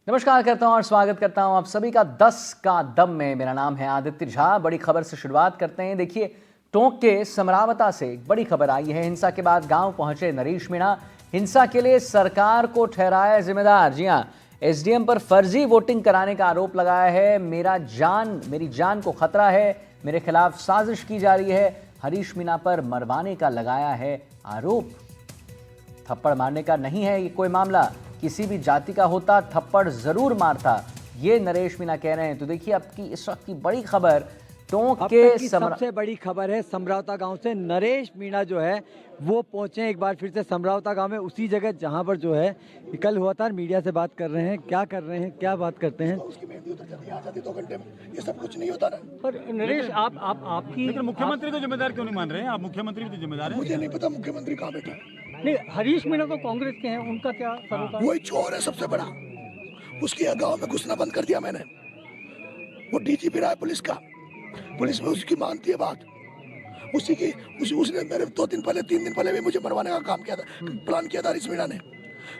नमस्कार करता हूं और स्वागत करता हूं आप सभी का 10 का दम में। मेरा नाम है आदित्य झा। बड़ी खबर से शुरुआत करते हैं। देखिए, टोंक के समरावता से एक बड़ी खबर आई है। हिंसा के बाद गांव पहुंचे नरेश मीणा। हिंसा के लिए सरकार को ठहराया जिम्मेदार। जी हां, एसडीएम पर फर्जी वोटिंग कराने का आरोप लगाया है। मेरी जान को खतरा है, मेरे खिलाफ साजिश की जा रही है। हरीश मीणा पर मरवाने का लगाया है आरोप। थप्पड़ मारने का नहीं है ये कोई मामला, किसी भी जाति का होता थप्पड़ जरूर मारता, ये नरेश मीणा कह रहे हैं। तो देखिए, अब की इस वक्त की बड़ी खबर टोंक के सबसे बड़ी खबर है समरावता गांव से। नरेश मीणा जो है वो पहुंचे एक बार फिर से समरावता गांव में, उसी जगह जहां पर जो है कल हुआ था। मीडिया से बात कर रहे हैं, क्या कर रहे हैं, क्या बात करते हैं। उसकी मेहंदी उतर जाती है, आ जाती 2 घंटे में। ये सब कुछ नहीं होता रहा। पर नरेश, आपकी लेकिन मुख्यमंत्री को जिम्मेदार क्यों नहीं मान रहे हैं आप? मुख्यमंत्री भी तो जिम्मेदार है। मुझे नहीं पता मुख्यमंत्री कहाँ बैठा है। नहीं, हरीश मीणा तो कांग्रेस के हैं, उनका क्या सरोकार? वही चोर है सबसे बड़ा। उसकी गांव में घुसना बंद कर दिया मैंने। वो डीजीपी रहा है पुलिस का, पुलिस में उसकी मानती है बात। उसने मेरे 3 दिन पहले भी मुझे मरवाने का काम किया था, प्लान किया था हरीश मीणा ने।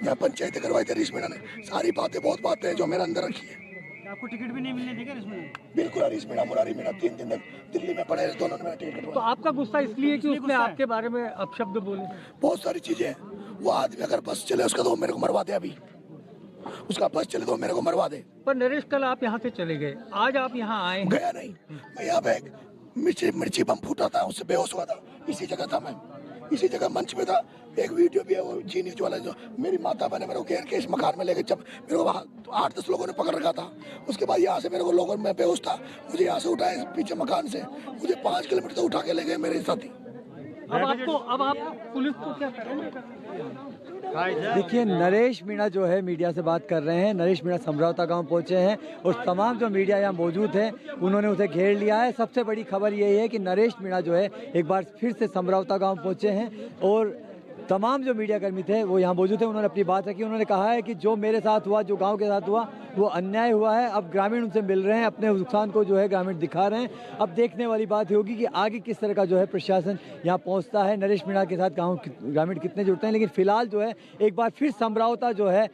मैं पंचायतें करवाई थी हरीश मीणा ने। सारी बहुत बातें हैं जो मेरे अंदर रखी है। आपको टिकट भी नहीं मिलने देगा इसमें? बिल्कुल, हरीश मीणा मुरारी मीणा 3 दिन दिल्ली में पड़े, दोनों ने मेरा टिकट तो कटवाया। आपका गुस्सा इसलिए कि उसने आपके बारे में अपशब्द बोले? बहुत सारी चीजें हैं। वो आदमी अगर बस चले उसका तो मेरे को मरवा दे। अभी उसका बस चले तो मेरे को मरवा दे। पर नरेश, कल आप यहाँ से चले गए, आज आप यहाँ आए हैं। गया नहीं, मैं यहाँ पे मिर्ची बम फूटा था, उससे बेहोश हुआ था। इसी जगह था मैं, इसी जगह मंच पे था। एक वीडियो भी है, वो जी न्यूज वाला, जो मेरी माता बहने मेरे को घेर के इस मकान में लेके, जब मेरे को वहाँ 8-10 लोगों ने पकड़ रखा था। उसके बाद यहाँ से मेरे को लोगों में बेहोश था, मुझे यहाँ से उठाए पीछे मकान से, मुझे 5 किलोमीटर तक उठा के ले गए मेरे साथी। अब आप पुलिस को क्या करेंगे? देखिए, नरेश मीणा जो है मीडिया से बात कर रहे हैं। नरेश मीणा समरावता गांव पहुंचे हैं और तमाम जो मीडिया यहाँ मौजूद है उन्होंने उसे घेर लिया है। सबसे बड़ी खबर यही है कि नरेश मीणा जो है एक बार फिर से समरावता गांव पहुंचे हैं और तमाम जो मीडिया कर्मी थे वो यहाँ मौजूद थे। उन्होंने अपनी बात रखी। उन्होंने कहा है कि जो मेरे साथ हुआ, जो गांव के साथ हुआ, वो अन्याय हुआ है। अब ग्रामीण उनसे मिल रहे हैं, अपने नुकसान को जो है ग्रामीण दिखा रहे हैं। अब देखने वाली बात होगी कि आगे किस तरह का जो है प्रशासन यहाँ पहुँचता है, नरेश मीणा के साथ गाँव ग्रामीण कितने जुड़ते हैं। लेकिन फिलहाल जो है एक बार फिर समरावता जो है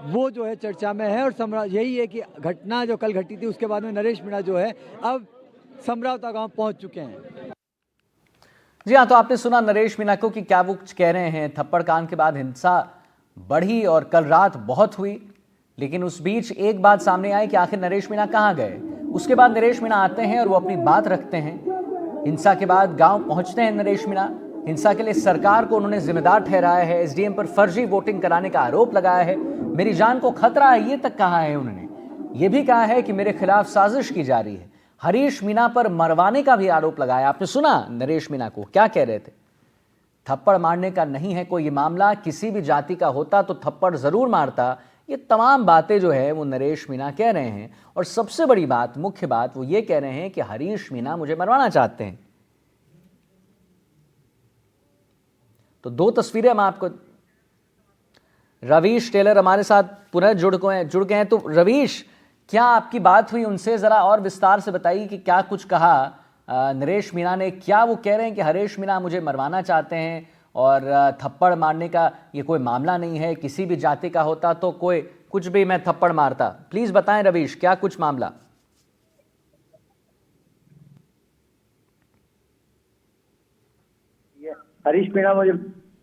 वो जो है चर्चा में है। और यही है कि घटना जो कल घटी थी उसके बाद में नरेश मीणा जो है अब समरावता गाँव पहुँच चुके हैं। जी हाँ, तो आपने सुना नरेश मीणा को कि क्या वो कुछ कह रहे हैं। थप्पड़ कांड के बाद हिंसा बढ़ी और कल रात बहुत हुई, लेकिन उस बीच एक बात सामने आई कि आखिर नरेश मीणा कहाँ गए। उसके बाद नरेश मीणा आते हैं और वो अपनी बात रखते हैं। हिंसा के बाद गांव पहुंचते हैं नरेश मीणा। हिंसा के लिए सरकार को उन्होंने जिम्मेदार ठहराया है। एसडीएम पर फर्जी वोटिंग कराने का आरोप लगाया है। मेरी जान को खतरा है, ये तक कहा है उन्होंने। ये भी कहा है कि मेरे खिलाफ साजिश की जा रही है। हरीश मीणा पर मरवाने का भी आरोप लगाया। आपने सुना नरेश मीणा को क्या कह रहे थे। थप्पड़ मारने का नहीं है कोई मामला, किसी भी जाति का होता तो थप्पड़ जरूर मारता। ये तमाम बातें जो है वो नरेश मीणा कह रहे हैं। और सबसे बड़ी बात, मुख्य बात, वो ये कह रहे हैं कि हरीश मीणा मुझे मरवाना चाहते हैं। तो 2 तस्वीरें हम आपको, रवीश टेलर हमारे साथ पुनः जुड़ गए हैं। तो रवीश, क्या आपकी बात हुई उनसे? जरा और विस्तार से बताइए कि क्या कुछ कहा नरेश मीणा ने। क्या वो कह रहे हैं कि हरीश मीणा मुझे मरवाना चाहते हैं और थप्पड़ मारने का ये कोई मामला नहीं है, किसी भी जाति का होता तो कोई कुछ भी मैं थप्पड़ मारता। प्लीज बताएं रवीश, क्या कुछ मामला। हरीश मीणा मुझे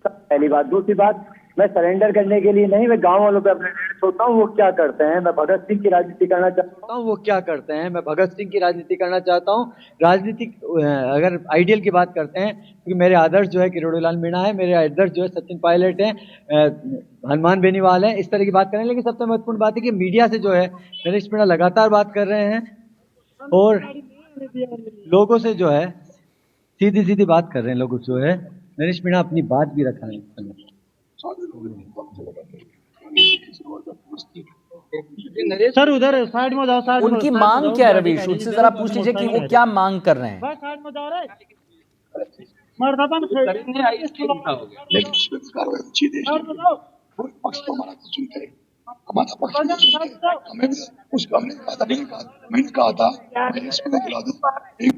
पहली बात। दूसरी बात, मैं सरेंडर करने के लिए नहीं, मैं गांव वालों पे अपने डेट होता हूँ। वो क्या करते हैं, मैं भगत सिंह की राजनीति करना चाहता हूँ। वो क्या करते हैं, मैं भगत सिंह की राजनीति करना चाहता हूँ। राजनीतिक अगर आइडियल की बात करते हैं, क्योंकि मेरे आदर्श जो है किरोड़ीलाल मीणा है, मेरे आदर्श जो है सचिन पायलट है, हनुमान बेनीवाल है, इस तरह की बात करें। लेकिन सबसे महत्वपूर्ण बात है कि मीडिया से जो है नरेश मीणा लगातार बात कर रहे हैं और लोगों से जो है सीधी सीधी बात कर रहे हैं। लोगों से जो है नरेश मीणा अपनी बात भी रखा है। सर उधर साइड में जाओ, साइड में। उनकी मांग क्या है रवीश? उनसे जरा पूछ लीजिए कि वो क्या मांग कर रहे हैं। साइड में जाओ रे मर्दाबा में लेकिन उस पर कार्रवाई अच्छी देश पूरे पक्ष तो हमारा तो सुनते हैं, हमारा पक्ष नहीं सुनते। हमें उसको हमने कहा था, नहीं कहा, मैंने कहा था मैं इसको बुला दूं। एक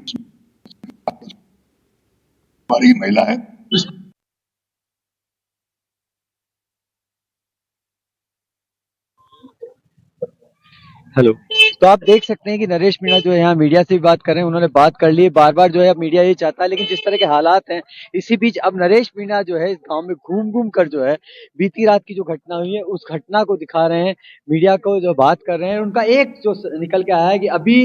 हमारी महिला है, हेलो। तो आप देख सकते हैं कि नरेश मीणा जो है यहाँ मीडिया से भी बात कर रहे हैं, उन्होंने बात कर ली, बार बार जो है अब मीडिया ये चाहता है, लेकिन जिस तरह के हालात हैं इसी बीच अब नरेश मीणा जो है इस गांव में घूम घूम कर जो है बीती रात की जो घटना हुई है उस घटना को दिखा रहे हैं, मीडिया को जो बात कर रहे हैं। उनका एक जो निकल के आया है कि अभी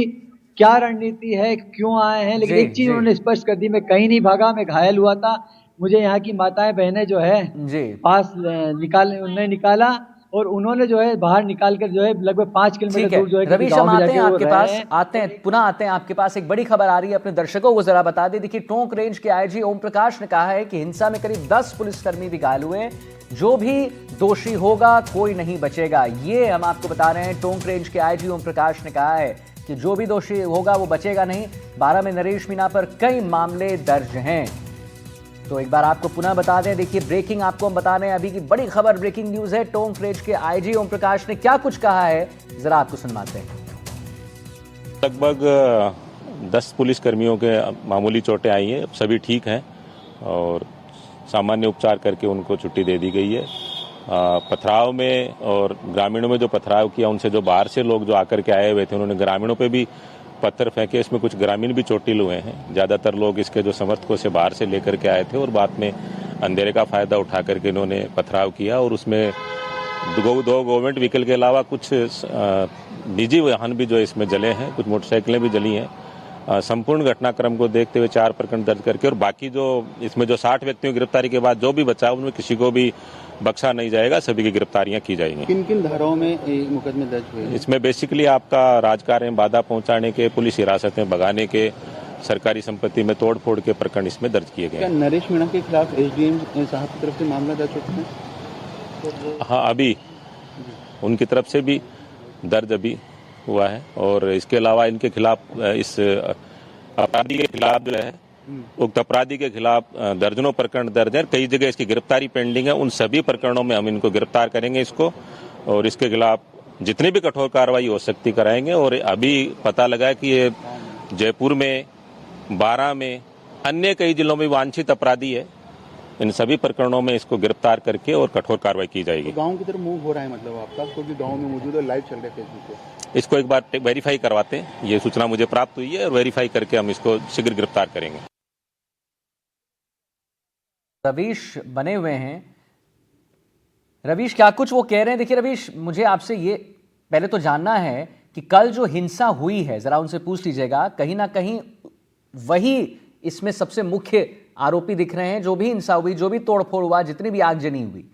क्या रणनीति है, क्यों आए हैं, लेकिन जी एक चीज जी उन्होंने स्पष्ट कर दी, मैं कहीं नहीं भागा, मैं घायल हुआ था, मुझे यहाँ की माताएं बहनें जो है जी। पास उन्हें निकाला और उन्होंने जो है बाहर निकाल कर जो है लगभग 5 किलोमीटर ठीक है दूर जो है किसी रवीश, गांव हम में आते जाके हैं वो आपके रहे पास, हैं। आते हैं पुनः आते हैं आपके पास। एक बड़ी खबर आ रही है, अपने दर्शकों को जरा बता दें। देखिए, टोंक रेंज के आईजी ओम प्रकाश ने कहा है कि हिंसा में करीब 10 पुलिसकर्मी भी घायल हुए। जो भी दोषी होगा कोई नहीं बचेगा, ये हम आपको बता रहे हैं। टोंक रेंज के आईजी ओम प्रकाश ने कहा है कि जो भी दोषी होगा वो बचेगा नहीं। 12 में नरेश मीणा पर कई मामले दर्ज हैं। तो एक बार आपको पुनः बता दें, देखिए ब्रेकिंग आपको हम बता रहे हैं, अभी की बड़ी खबर, ब्रेकिंग न्यूज है। टोंक रेंज के आईजी ओम प्रकाश ने क्या कुछ कहा है, जरा आपको सुनवाते हैं। लगभग 10 पुलिस कर्मियों के मामूली चोटें आई हैं, सभी ठीक हैं और सामान्य उपचार करके उनको छुट्टी दे दी गई है। पथराव में और ग्रामीणों में जो पथराव किया, उनसे जो बाहर से लोग जो आकर के आए हुए थे, उन्होंने ग्रामीणों पे भी पत्थर फेंके। इसमें कुछ ग्रामीण भी चोटिल हुए हैं। ज़्यादातर लोग इसके जो समर्थकों से बाहर से लेकर के आए थे और बाद में अंधेरे का फायदा उठा करके इन्होंने पथराव किया और उसमें दो गवर्नमेंट व्हीकल के अलावा कुछ निजी वाहन भी जो इसमें जले हैं, कुछ मोटरसाइकिलें भी जली हैं। संपूर्ण घटनाक्रम को देखते हुए 4 प्रकरण दर्ज करके और बाकी जो इसमें जो 60 व्यक्तियों की गिरफ्तारी के बाद जो भी बचा उनमें किसी को भी बख्शा नहीं जाएगा, सभी की गिरफ्तारियां की जाएंगी। किन किन धाराओं में मुकदमे दर्ज हुए? इसमें बेसिकली आपका राजकार्य में बाधा पहुंचाने के, पुलिस हिरासत में भगाने के, सरकारी संपत्ति में तोड़फोड़ के प्रकरण इसमें दर्ज किए गए क्या हैं। नरेश मीणा के खिलाफ एसडीएम साहब की तरफ से मामला दर्ज हो चुका है? हाँ, अभी उनकी तरफ से भी दर्ज अभी हुआ है और इसके अलावा इनके खिलाफ इस अपराधी के खिलाफ जो है, उक्त अपराधी के खिलाफ दर्जनों प्रकरण दर्ज है। कई जगह इसकी गिरफ्तारी पेंडिंग है। उन सभी प्रकरणों में हम इनको गिरफ्तार करेंगे इसको और इसके खिलाफ जितनी भी कठोर कार्रवाई हो सकती कराएंगे। और अभी पता लगा है कि ये जयपुर में, 12 में, अन्य कई जिलों में वांछित अपराधी है। इन सभी प्रकरणों में इसको गिरफ्तार करके और कठोर कार्रवाई की जाएगी। तो गांव की तरफ मूव हो रहा है मतलब आपका, क्योंकि गांव में मौजूद है, लाइव चल रहा है फेसबुक पे। इसको एक बार वेरीफाई करवाते हैं। ये सूचना मुझे प्राप्त हुई है और वेरीफाई करके हम इसको शीघ्र गिरफ्तार करेंगे। रवीश बने हुए हैं। रवीश, क्या कुछ वो कह रहे हैं? देखिए रवीश, मुझे आपसे ये पहले तो जानना है कि कल जो हिंसा हुई है, जरा उनसे पूछ लीजिएगा। कहीं ना कहीं वही इसमें सबसे मुख्य आरोपी दिख रहे हैं। जो भी हिंसा हुई, जो भी तोड़फोड़ हुआ, जितनी भी आगजनी हुई।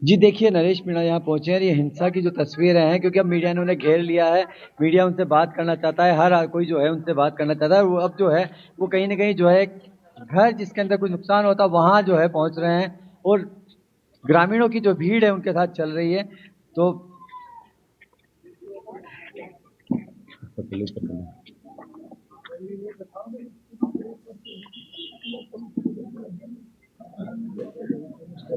जी देखिए, नरेश मीणा यहाँ पहुंचे हैं, ये हिंसा की जो तस्वीरें हैं, क्योंकि अब मीडिया ने उन्हें घेर लिया है, मीडिया उनसे बात करना चाहता है, हर कोई जो है उनसे बात करना चाहता है। वो अब जो है वो कहीं ना कहीं जो है घर जिसके अंदर कुछ नुकसान होता है वहां जो है पहुंच रहे हैं और ग्रामीणों की जो भीड़ है उनके साथ चल रही है। तो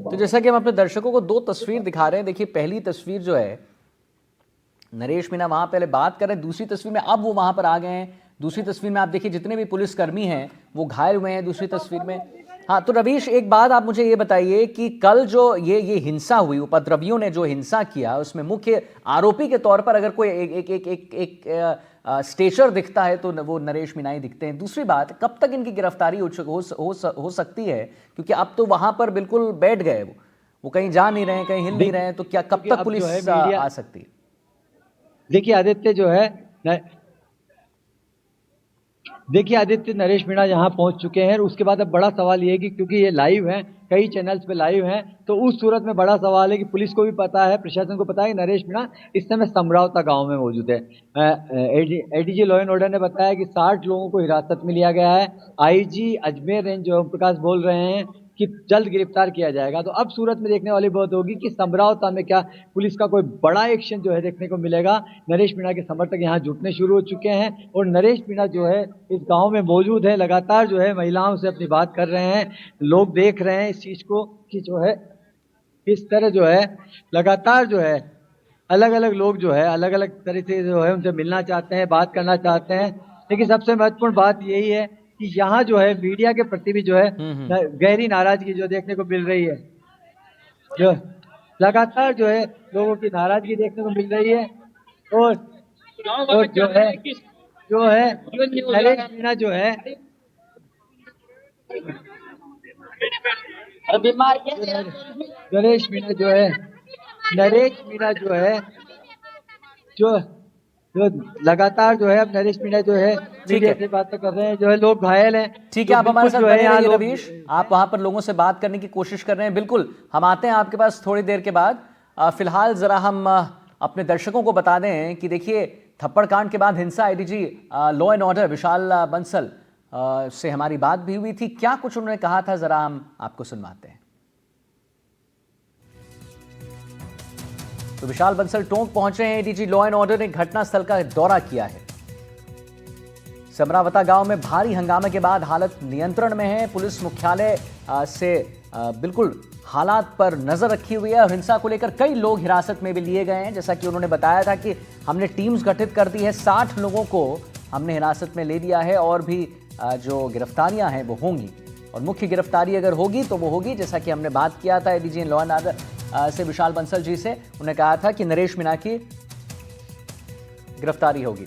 तो जैसा कि हम अपने दर्शकों को 2 तस्वीर दिखा रहे हैं। देखिए, पहली तस्वीर जो है, नरेश मीणा वहां पहले बात कर रहे हैं, दूसरी तस्वीर में अब वो वहां पर आ गए हैं। दूसरी तस्वीर में आप देखिए जितने भी पुलिसकर्मी हैं वो घायल हुए हैं दूसरी तस्वीर में। हाँ, तो रवीश, एक बात आप मुझे ये बताइए कि कल जो ये हिंसा हुई, उपद्रवियों ने जो हिंसा किया, उसमें मुख्य आरोपी के तौर पर अगर कोई एक स्टेचर दिखता है तो वो नरेश मीणा ही दिखते हैं। दूसरी बात, कब तक इनकी गिरफ्तारी हो सकती है? क्योंकि अब तो वहां पर बिल्कुल बैठ गए, वो कहीं जा नहीं रहे हैं, कहीं हिल नहीं रहे हैं, तो क्या कब तक पुलिस आ सकती है? देखिए आदित्य, नरेश मीणा यहाँ पहुंच चुके हैं। उसके बाद अब बड़ा सवाल ये है कि क्योंकि ये लाइव हैं, कई चैनल्स पे लाइव हैं, तो उस सूरत में बड़ा सवाल है कि पुलिस को भी पता है, प्रशासन को पता है कि नरेश मीणा इस समय समरावता गांव में मौजूद है। एडीजी लॉ एंड ऑर्डर ने बताया कि 60 लोगों को हिरासत में लिया गया है। आईजी अजमेर रेंज ओम प्रकाश बोल रहे हैं कि जल्द गिरफ्तार किया जाएगा। तो अब सूरत में देखने वाली बात होगी कि समरावता में क्या पुलिस का कोई बड़ा एक्शन जो है देखने को मिलेगा। नरेश मीणा के समर्थक यहाँ जुटने शुरू हो चुके हैं और नरेश मीणा जो है इस गांव में मौजूद है, लगातार जो है महिलाओं से अपनी बात कर रहे हैं। लोग देख रहे हैं इस चीज को कि जो है इस तरह जो है लगातार जो है अलग अलग लोग जो है अलग अलग तरह से जो है उनसे मिलना चाहते हैं, बात करना चाहते हैं। लेकिन सबसे महत्वपूर्ण बात यही है कि यहाँ जो है मीडिया के प्रति भी जो है गहरी नाराजगी जो देखने को मिल रही है। जो लगातार जो है लोगों की नाराजगी देखने को मिल रही है और जो है नरेश मीणा जो है नरेश मीणा जो है जो लगातार जो है अब नरेश मीणा जो है मीडिया से बातें कर रहे हैं, जो है लोग घायल हैं। ठीक है, आप हमारे साथ जो है बने यहाँ रहिए लोग रवीश, आप वहां पर लोगों से बात करने की कोशिश कर रहे हैं। बिल्कुल, हम आते हैं आपके पास थोड़ी देर के बाद। फिलहाल जरा हम अपने दर्शकों को बता दें कि देखिए, थप्पड़ कांड के बाद हिंसा एडीजी लॉ एंड ऑर्डर विशाल बंसल से हमारी बात भी हुई थी। क्या कुछ उन्होंने कहा था, जरा हम आपको सुनवाते हैं। तो विशाल बंसल टोंक पहुंचे हैं। एडीजी लॉ एंड ऑर्डर ने घटनास्थल का दौरा किया है। समरावता गांव में भारी हंगामे के बाद हालत नियंत्रण में है। पुलिस मुख्यालय से बिल्कुल हालात पर नजर रखी हुई है और हिंसा को लेकर कई लोग हिरासत में भी लिए गए हैं। जैसा कि उन्होंने बताया था कि हमने टीम्स गठित कर दी है, 60 लोगों को हमने हिरासत में ले लिया है और भी जो गिरफ्तारियां हैं वो होंगी और मुख्य गिरफ्तारी अगर होगी तो वो होगी, जैसा कि हमने बात किया था एडीजी लॉ एंड ऑर्डर से विशाल बंसल जी से। उन्होंने कहा था कि नरेश मीणा की गिरफ्तारी होगी।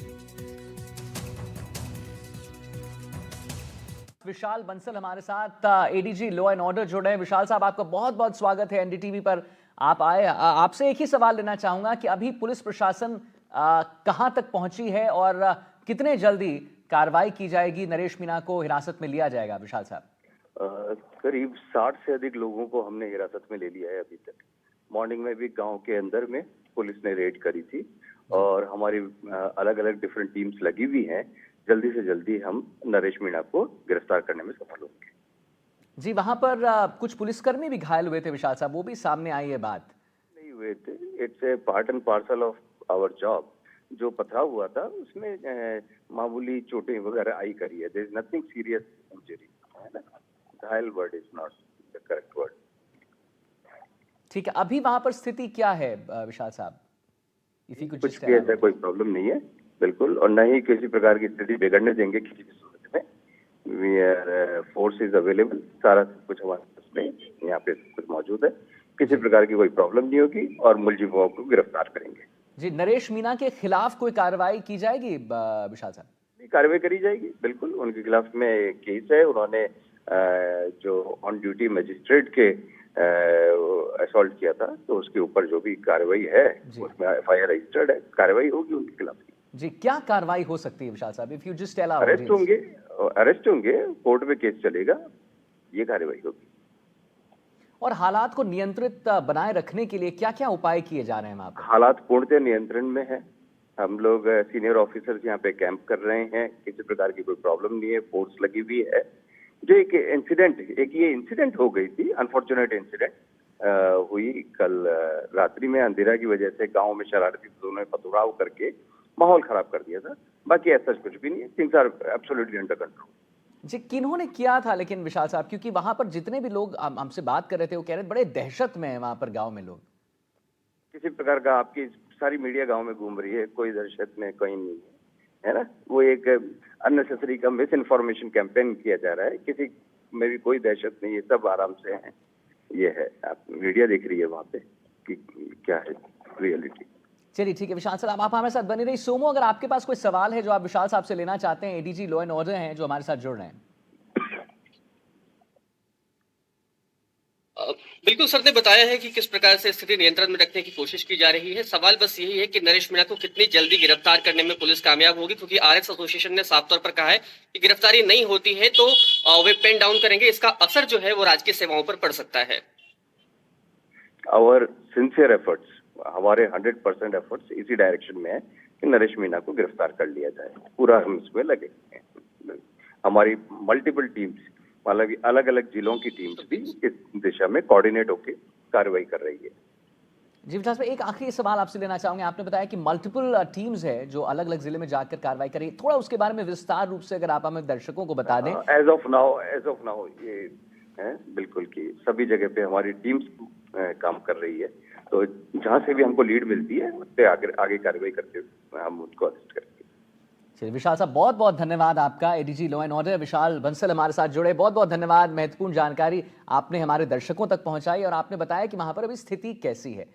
विशाल बंसल हमारे साथ एडीजी लॉ एंड ऑर्डर जुड़ रहे हैं। विशाल साहब, आपका बहुत बहुत स्वागत है एनडीटीवी पर। आप आए, आपसे एक ही सवाल लेना चाहूंगा कि अभी पुलिस प्रशासन कहां तक पहुंची है और कितने जल्दी कार्रवाई की जाएगी, नरेश मीणा को हिरासत में लिया जाएगा? विशाल साहब, करीब 60 से अधिक लोगों को हमने हिरासत में ले लिया है अभी तक। मॉर्निंग में भी गांव के अंदर में पुलिस ने रेड करी थी और हमारी अलग अलग डिफरेंट टीम्स लगी हुई हैं। जल्दी से जल्दी हम नरेश मीणा को गिरफ्तार करने में सफल होंगे। जी, वहां पर कुछ पुलिसकर्मी भी घायल हुए थे विशाल साहब, वो भी सामने आई है बात? नहीं हुए थे, it's a part and parcel of our job. जो पथराव हुआ था उसमें मामूली चोटें वगैरह आई करी है। There is nothing serious injury, है ना। घायल word is not the correct word. ठीक है, अभी वहां पर स्थिति क्या है विशाल साहब? कुछ भी ऐसा कोई प्रॉब्लम नहीं है बिल्कुल, और न ही किसी प्रकार की स्थिति बिगड़ने देंगे किसी भी सूरत में। We are force is available, सारा कुछ हमारे पास में यहाँ पे कुछ मौजूद है। किसी प्रकार की कोई प्रॉब्लम नहीं होगी और मुलजिमों को गिरफ्तार करेंगे। जी, नरेश मीणा के खिलाफ कोई कार्रवाई की जाएगी विशाल साहब? कार्रवाई करी जाएगी बिल्कुल। उनके खिलाफ में केस है, उन्होंने जो ऑन ड्यूटी मजिस्ट्रेट के असॉल्ट किया था, तो उसके ऊपर जो भी कार्रवाई है उसमें एफआईआर रजिस्टर्ड है, कार्रवाई होगी उनके खिलाफ। जी, क्या कार्रवाई हो सकती है Vishal sahab? If you just tell our arrest होंगे, कोर्ट में केस चलेगा, ये कार्रवाई होगी। और हालात को नियंत्रित बनाए रखने के लिए क्या क्या उपाय किए जा रहे हैं वहाँ पर? हालात पूर्णतः नियंत्रण में है। हम लोग सीनियर ऑफिसर्स यहाँ पे कैंप कर रहे हैं, किसी प्रकार की कोई प्रॉब्लम नहीं है, फोर्स लगी हुई है। जो एक ये इंसिडेंट हो गई थी, अनफॉर्चुनेट इंसिडेंट हुई कल रात्रि में, अंधेरा की वजह से गांव में शरारती तत्वों ने पथराव करके माहौल खराब कर दिया था। बाकी ऐसा कुछ भी नहीं है, things are absolutely under control. जी, किन्होंने किया था लेकिन विशाल साहब, क्योंकि वहां पर जितने भी लोग हमसे बात कर रहे थे वो कह रहे थे बड़े दहशत में है वहां पर गांव में लोग। किसी प्रकार का, आपकी सारी मीडिया गांव में घूम रही है, कोई दहशत में कोई नहीं है, है ना। वो एक अननेसेसरी का मिस इन्फॉर्मेशन कैंपेन किया जा रहा है, किसी में भी कोई दहशत नहीं है, सब आराम से हैं। ये है, आप मीडिया देख रही है वहां पे कि क्या है रियलिटी। चलिए ठीक है विशाल साहब, आप हमारे साथ बने रहिए। सोमो, अगर आपके पास कोई सवाल है जो आप विशाल साहब से लेना चाहते हैं, एडीजी लॉ एंड ऑर्डर हैं जो हमारे साथ जुड़ रहे हैं। बिल्कुल, सर ने बताया है कि किस प्रकार से स्थिति नियंत्रण में रखने की कोशिश की जा रही है। सवाल बस यही है कि नरेश मीणा को कितनी जल्दी गिरफ्तार करने में पुलिस कामयाब होगी, क्योंकि आरएक्स एसोसिएशन ने साफ तौर पर कहा है कि गिरफ्तारी नहीं होती है तो वे पेन डाउन करेंगे। इसका असर जो है वो राजकीय सेवाओं पर पड़ सकता है। आवर सिंसियर एफर्ट्स, हमारे 100% एफर्ट्स इसी डायरेक्शन में है कि नरेश मीणा को गिरफ्तार कर लिया जाए। पूरा हम इसमें लगे हैं। हमारी मल्टीपल टीम्स, मतलब अलग अलग जिलों की टीम्स भी इस दिशा में कोऑर्डिनेट होकर कार्रवाई कर रही है। जी विकास भाई, एक आखिरी सवाल आपसे लेना चाहूंगे। आपने बताया कि मल्टीपल टीम्स है जो अलग अलग जिले में जाकर कार्रवाई करेंगी, थोड़ा उसके बारे में विस्तार रूप से अगर आप हमें दर्शकों को बता दें। एज ऑफ नाउ ये है बिल्कुल कि सभी जगह पे हमारी टीम्स काम कर रही है, तो जहां से भी हमको लीड मिलती है उससे आगे कार्रवाई करके हम उनको असिस्ट करेंगे। चलिए विशाल साहब, बहुत बहुत धन्यवाद आपका। एडीजी लॉ एंड ऑर्डर विशाल बंसल हमारे साथ जुड़े, बहुत बहुत धन्यवाद। महत्वपूर्ण जानकारी आपने हमारे दर्शकों तक पहुंचाई और आपने बताया कि वहां पर अभी स्थिति कैसी है।